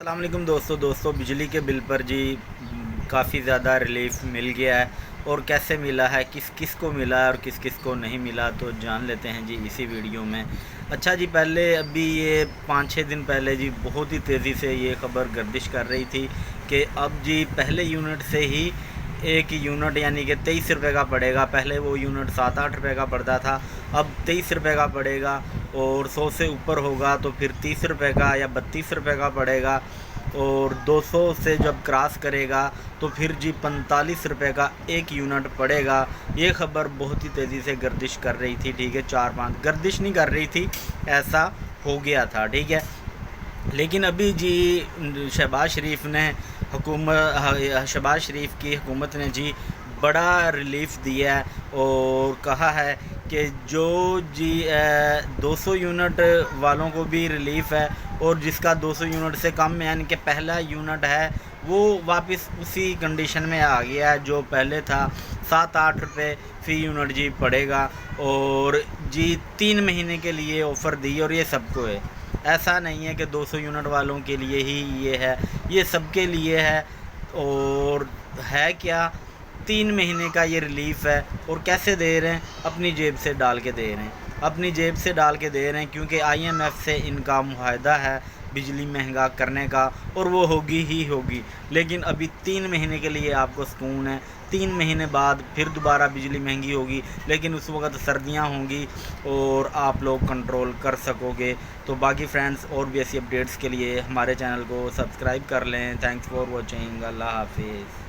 السلام علیکم دوستوں بجلی کے بل پر جی کافی زیادہ ریلیف مل گیا ہے، اور کیسے ملا ہے، کس کس کو ملا ہے اور کس کس کو نہیں ملا، تو جان لیتے ہیں جی اسی ویڈیو میں۔ اچھا جی، پہلے ابھی یہ 5-6 دن پہلے جی بہت ہی تیزی سے یہ خبر گردش کر رہی تھی کہ اب جی پہلے یونٹ سے ہی ایک یونٹ یعنی کہ 23 روپے کا پڑے گا۔ پہلے وہ یونٹ 7-8 روپے کا پڑتا تھا، اب 23 روپے کا پڑے گا، اور 100 سے اوپر ہوگا تو پھر 30 روپے کا یا 32 روپے کا پڑے گا، اور 200 سے جب کراس کرے گا تو پھر جی 45 روپے کا ایک یونٹ پڑے گا۔ یہ خبر بہت ہی تیزی سے گردش کر رہی تھی، ٹھیک ہے، 4-5 گردش نہیں کر رہی تھی، ایسا ہو گیا تھا، ٹھیک ہے۔ لیکن ابھی جی شہباز شریف کی حکومت نے جی بڑا ریلیف دیا ہے، اور کہا ہے کہ جو جی 200 یونٹ والوں کو بھی ریلیف ہے، اور جس کا 200 یونٹ سے کم یعنی کہ پہلا یونٹ ہے وہ واپس اسی کنڈیشن میں آ گیا ہے جو پہلے تھا، 7-8 روپے فی یونٹ جی پڑے گا، اور جی 3 مہینے کے لیے آفر دی، اور یہ سب کو ہے، ایسا نہیں ہے کہ 200 یونٹ والوں کے لیے ہی یہ ہے، یہ سب کے لیے ہے۔ اور ہے کیا، 3 مہینے کا یہ ریلیف ہے، اور کیسے دے رہے ہیں، اپنی جیب سے ڈال کے دے رہے ہیں، اپنی جیب سے ڈال کے دے رہے ہیں، کیونکہ IMF سے ان کا معاہدہ ہے بجلی مہنگا کرنے کا، اور وہ ہوگی ہی ہوگی۔ لیکن ابھی 3 مہینے کے لیے آپ کو سکون ہے، 3 مہینے بعد پھر دوبارہ بجلی مہنگی ہوگی، لیکن اس وقت سردیاں ہوں گی اور آپ لوگ کنٹرول کر سکو گے۔ تو باقی فرینڈز اور بھی ایسی اپڈیٹس کے لیے ہمارے چینل کو سبسکرائب کر لیں۔ تھینکس فار واچنگ، اللہ حافظ۔